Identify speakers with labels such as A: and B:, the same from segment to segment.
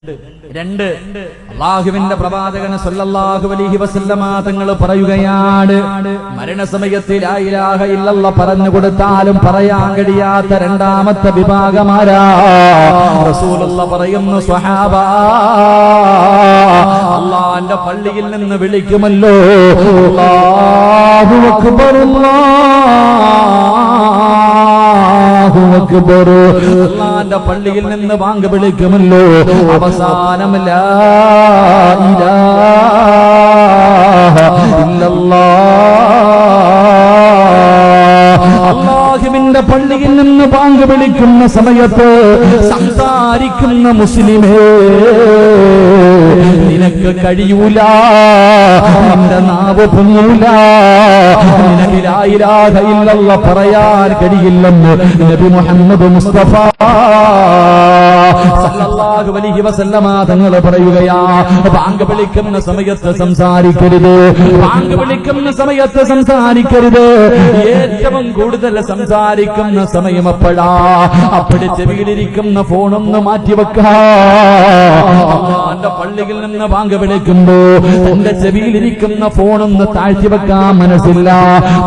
A: രണ്ട് അല്ലാഹുവിന്റെ പ്രവാചകൻ സല്ലല്ലാഹു അലൈഹി വസല്ലമ തങ്ങൾ പറയുകയാണ്, മരണസമയത്ത് ലാ ഇലാഹ ഇല്ലല്ലാഹ് പറഞ്ഞു കൊടുത്താലും പറയാൻ കഴിയാത്ത രണ്ടാമത്തെ വിഭാഗമാരാ. റസൂലുള്ളാഹി പറയുന്നു, സ്വഹാബ അല്ലാഹുവിന്റെ പള്ളിയിൽ നിന്ന് വിളിക്കുമല്ലോ, അല്ലാഹു അക്ബർ അല്ലാഹു അക്ബർ, അല്ലാഹുവിന്റെ പള്ളിയിൽ നിന്ന് ബാങ്ക് വിളിക്കുമല്ലോ, അവസാനം ലാ ഇലാഹ ഇല്ലല്ലാഹ്. അല്ലാഹുവിന്റെ പള്ളിയിൽ നിന്ന് ബാങ്ക് വിളിക്കുന്ന സമയത്ത് സംസാരിക്കുന്ന മുസ്ലിമേ, നിനക്ക് കഴിയൂല, നിന്റെ നാവ് പൊങ്ങൂല, നിനക്ക് ലാ ഇലാഹ ഇല്ലല്ലാഹ് പറയാൻ കഴിയില്ലെന്ന് നബി മുഹമ്മദ് മുസ്തഫ സല്ലല്ലാഹു അലൈഹി വസല്ലമ തങ്ങൾ പറയുകയാ. ബാങ്ക് വിളിക്കുന്ന സമയത്ത് സംസാരിക്കരുത്, ബാങ്ക് വിളിക്കുന്ന സമയത്ത് സംസാരിക്കരുത്. ഏറ്റവും കൂടുതൽ സംസാരിക്കുന്ന സമയം എപ്പോഴാ? അപ്പോഴ് ചെവിയിലിരിക്കുന്ന ഫോണൊന്ന് മാറ്റിവെക്കാ. അല്ലാഹുവിന്റെ പള്ളിയിൽ നിന്ന് ബാങ്ക് വിളിക്കുമ്പോ തന്റെ ചെവിയിലിരിക്കുന്ന ഫോണൊന്ന് താഴ്ത്തിവെക്കാൻ മനസ്സില്ല.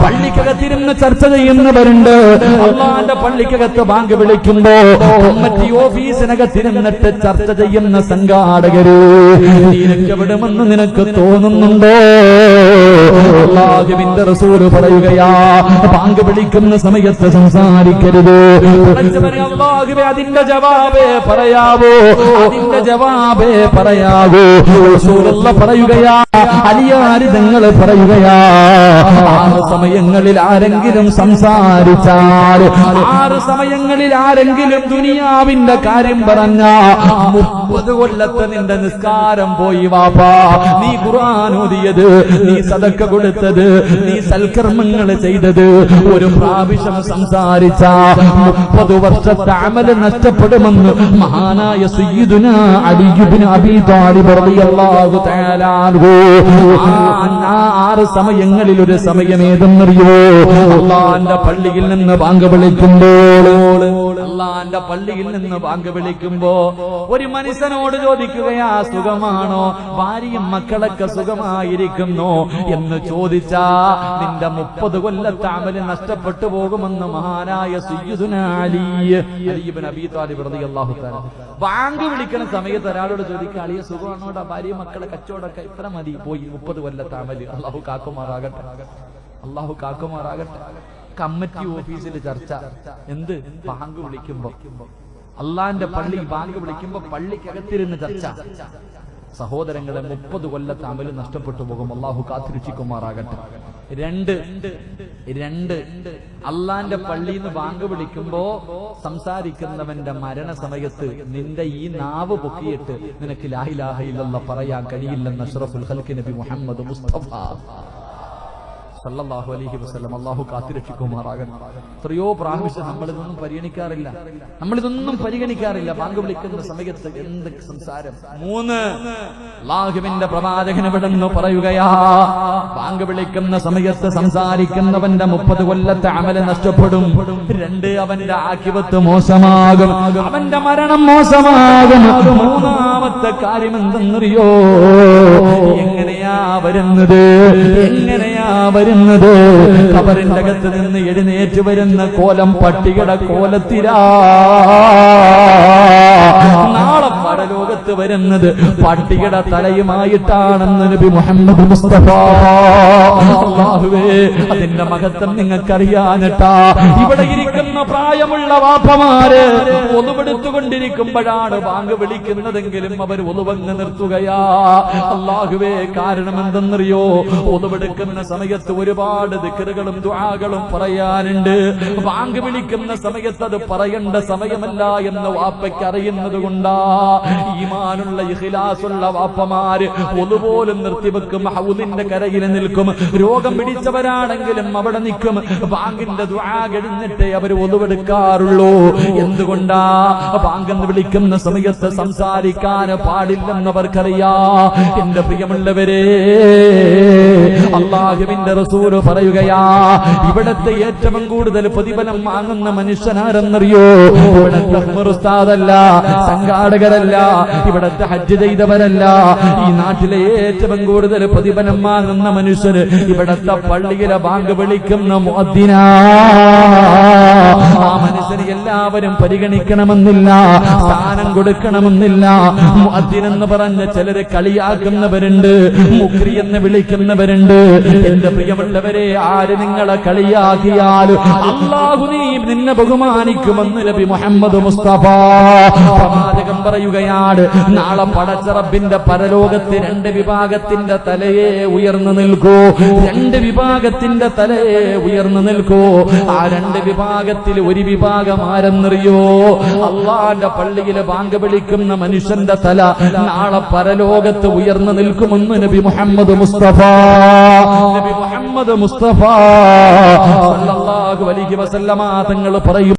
A: പള്ളിക്കകത്തിരുന്ന് ചർച്ച ചെയ്യുന്നവരുണ്ട്. അല്ലാഹുവിന്റെ പള്ളിക്കകത്ത് ബാങ്ക് വിളിക്കുമ്പോ കമ്മിറ്റി ഓഫീസിനകത്തിരുന്നിട്ട് ചർച്ച ചെയ്യുന്ന സംഘാടകര്, നിനക്ക് എവിടുമെന്ന് നിനക്ക് തോന്നുന്നുണ്ടോ? അല്ലാഹുവിന്റെ റസൂല് പറയുകയാ, ബാങ്ക് വിളിക്കുന്ന സമയത്ത് സംസാരിക്കരുത്. അല്ലാഹുവേ, അതിന്റെ ജവാബേ പറയാവോ, അതിന്റെ ജവാബേ പറയാവോ? റസൂലുള്ളാഹി പറയുകയാ, അലിയാരി തങ്ങൾ പറയുകയാ, 6 സമയങ്ങളിൽ ആരെങ്കിലും സംസാരിച്ചാൽ, 6 സമയങ്ങളിൽ ആരെങ്കിലും ദുനിയാവിന്റെ കാര്യം പറഞ്ഞ 30 കൊല്ലത്തെ നിന്റെ നിസ്കാരം പോയി വാപ്പാ. നീ ഖുർആൻ ഓതിയത്, നീ സദക്ക കൊടുത്തത്, നീ സൽക്കർമ്മങ്ങൾ ചെയ്തത്, ഒരു പ്രാവശ്യം സംസാരിച്ച 30 വർഷത്തെ അമൽ നഷ്ടപ്പെടുമെന്ന് മഹാനായ സയ്യിദുനാ അലി ഇബ്നു അബീ ത്വാലിബ് റളിയല്ലാഹു തആല അൻഹു. ആ 6 സമയങ്ങളിൽ ഒരു സമയം ഏതെന്നറിയോ? അല്ലാഹുവിന്റെ പള്ളിയിൽ നിന്ന് ബാങ്ക് വിളിക്കുമ്പോൾ, അല്ലാഹുവിന്റെ പള്ളിയിൽ നിന്ന് ബാങ്ക് വിളിക്കുമ്പോ ഒരു മനുഷ്യനോട് ചോദിക്കുകയാ, സുഖമാണോ, ഭാര്യയും മക്കളൊക്കെ സുഖമായിരിക്കുന്നു എന്ന് ചോദിച്ചാ നിന്റെ 30 കൊല്ലത്തെ അമൽ നഷ്ടപ്പെട്ടു പോകുമെന്ന് മഹാനായ സയ്യിദുനാ അലി ഇബ്നു അബീ ത്വാലിബ് റളിയല്ലാഹു തആല. ബാങ്ക് വിളിക്കുന്ന സമയത്ത് ഒരാളോട് ചോദിക്കുക, അലിയ സുഖമാണോടാ, ഭാര്യയും മക്കളെ കച്ചവടമൊക്കെ ഇത്ര മതി, പോയി 30 കൊല്ലത്തെ അമൽ. അല്ലാഹു കാക്കുമാറാകട്ടെ, അല്ലാഹു കാക്കുമാറാകട്ടെ. കമ്മിറ്റി ഓഫീസിൽ ചർച്ച എന്ത്? ബാങ്ക് വിളിക്കുമ്പോ, അള്ളാന്റെ പള്ളി ബാങ്ക് വിളിക്കുമ്പോ പള്ളിക്കകത്തിരുന്ന് ചർച്ച. സഹോദരങ്ങളെ, 30 കൊല്ലത്തെ അമല് നഷ്ടപ്പെട്ടു പോകും. അള്ളാഹു കാത്തിരക്ഷിക്കുമാറാകട്ടെ. രണ്ട് അള്ളാന്റെ പള്ളിയിൽ നിന്ന് ബാങ്ക് വിളിക്കുമ്പോ സംസാരിക്കുന്നവന്റെ മരണസമയത്ത് നിന്റെ ഈ നാവ് പൊക്കിയിട്ട് നിനക്ക് ലാ ഇലാഹ ഇല്ലല്ലാഹ് പറയാൻ കഴിയില്ലെന്ന് അഷ്റഫുൽ ഖൽഖ് നബി മുഹമ്മദ് മുസ്തഫ സല്ലല്ലാഹു അലൈഹി വസല്ലം. അല്ലാഹു കാത്തിരക്ഷിക്കുമാറാകട്ടെ. എത്രയോ പ്രാവശ്യം നമ്മളിതൊന്നും പരിഗണിക്കാറില്ല. ബാങ്ക് വിളിക്കുന്ന സമയത്ത് എന്ത് സംസാരം. 3 അല്ലാഹുവിന്റെ പ്രവാചകൻ ഇവിടെന്ന് പറയുകയാ, ബാങ്ക് വിളിക്കുന്ന സമയത്ത് സംസാരിക്കുന്നവന്റെ 30 കൊല്ലത്തെ അമല് നഷ്ടപ്പെടും. 2 അവന്റെ ആഖിബത്ത് മോശമാകും, അവന്റെ മരണം മോശമാകും. 3ാമത്തെ കാര്യം എന്തെന്നറിയോ? എങ്ങനെയാ വരുന്നത്? ഖബറിന്റെ അകത്ത് നിന്ന് എഴുന്നേറ്റ് വരുന്ന കോലം പട്ടികയുടെ കോലത്തിലാ. നാളെ പരലോകത്ത് വരുന്നത് പട്ടികയുടെ തലയുമായിട്ടാണെന്ന് നബി മുഹമ്മദ് മുസ്തഫ. അല്ലാഹുവേ, അതിന്റെ മഹത്വം നിങ്ങൾക്കറിയാനിട്ടാ. ഇവിടെ ഇരിക്കുന്ന പ്രായമുള്ള വാപ്പമാര് ഒതുവെടുത്തുകൊണ്ടിരിക്കുമ്പോഴാണ് ബാങ്ക് വിളിക്കുന്നതെങ്കിലും അവർ ഒതുവങ്ങ് നിർത്തുകയാ. അല്ലാഹുവേ, കാരണം എന്തെന്നറിയോ? ഒതുവെടുക്കുന്ന സമയത്ത് ഒരുപാട് ദിക്റുകളും ദുആകളും പറയാനുണ്ട്. ബാങ്ക് വിളിക്കുന്ന സമയത്ത് അത് പറയേണ്ട സമയമല്ല എന്ന് വാപ്പയ്ക്ക് അറിയുന്നത് കൊണ്ടാ. ഈമാനുള്ള ഇഖ്ലാസുള്ള വാപ്പമാര് ഒന്നുപോലും നിർത്തിവെക്കും, ഹൗദിന്റെ കരയിൽ നിൽക്കും. രോഗം പിടിച്ചവരാണെങ്കിലും അവിടെ നിൽക്കും. ബാങ്കിന്റെ ദുആ കഴിഞ്ഞിട്ടേ അവർ വുളുവെടുക്കാറുള്ളൂ. എന്തുകൊണ്ടാ? ബാങ്കെന്ന് വിളിക്കുന്ന സമയത്ത് സംസാരിക്കാൻ പാടില്ലെന്നവർക്കറിയാ. എന്റെ പ്രിയമുള്ളവരെ, അല്ലാഹുവിന്റെ റസൂല് പറയുകയാ, ഇവിടത്തെ ഏറ്റവും കൂടുതൽ പ്രതിഫലം വാങ്ങുന്ന മനുഷ്യനാരെന്നറിയോ? ഇവിടത്തെ ഉസ്താദല്ല, സംഘാടകരല്ല, ഇവിടത്തെ ഹജ്ജ് ചെയ്തവരല്ല. ഈ നാട്ടിലെ ഏറ്റവും കൂടുതൽ പ്രതിഫലം വാങ്ങുന്ന മനുഷ്യര് ഇവിടത്തെ പള്ളിയിലെ ബാങ്ക് വിളിക്കുന്ന മുഅദ്ദിനാ. ആ മനുഷ്യന് എല്ലാവരും പരിഗണിക്കണമെന്നില്ല, സ്ഥാനം കൊടുക്കണമെന്നില്ല. മുഅദ്ദിൻ എന്ന് പറഞ്ഞ് ചിലര് കളിയാക്കുന്നവരുണ്ട്, മുക്രി എന്ന് വിളിക്കുന്നവരുണ്ട്. എന്റെ പ്രിയമുള്ളവരെ, ആര് നിങ്ങളെ കളിയാക്കിയാലും അല്ലാഹു നിന്നെ ബഹുമാനിക്കുമെന്ന് നബി മുഹമ്മദ് മുസ്തഫ പ്രവാചകൻ പറയുകയാണ്. നാളെ പടച്ച റബ്ബിന്റെ പരലോകത്ത് രണ്ട് വിഭാഗത്തിന്റെ തലയെ ഉയർന്നു നിൽക്കൂ. രണ്ട് വിഭാഗത്തിന്റെ തലയെ ഉയർന്നു നിൽക്കൂ. ആ രണ്ട് വിഭാഗത്തിൽ ഒരു വിഭാഗം ആരെന്നറിയോ? അള്ളാന്റെ പള്ളിയിലെ ബാങ്ക് വിളിക്കുന്ന മനുഷ്യന്റെ തല നാളെ പരലോകത്ത് ഉയർന്നു നിൽക്കുമെന്ന് നബി മുഹമ്മദ് മുസ്തഫ സല്ലല്ലാഹു അലൈഹി വസല്ലമ തങ്ങൾ പറയും.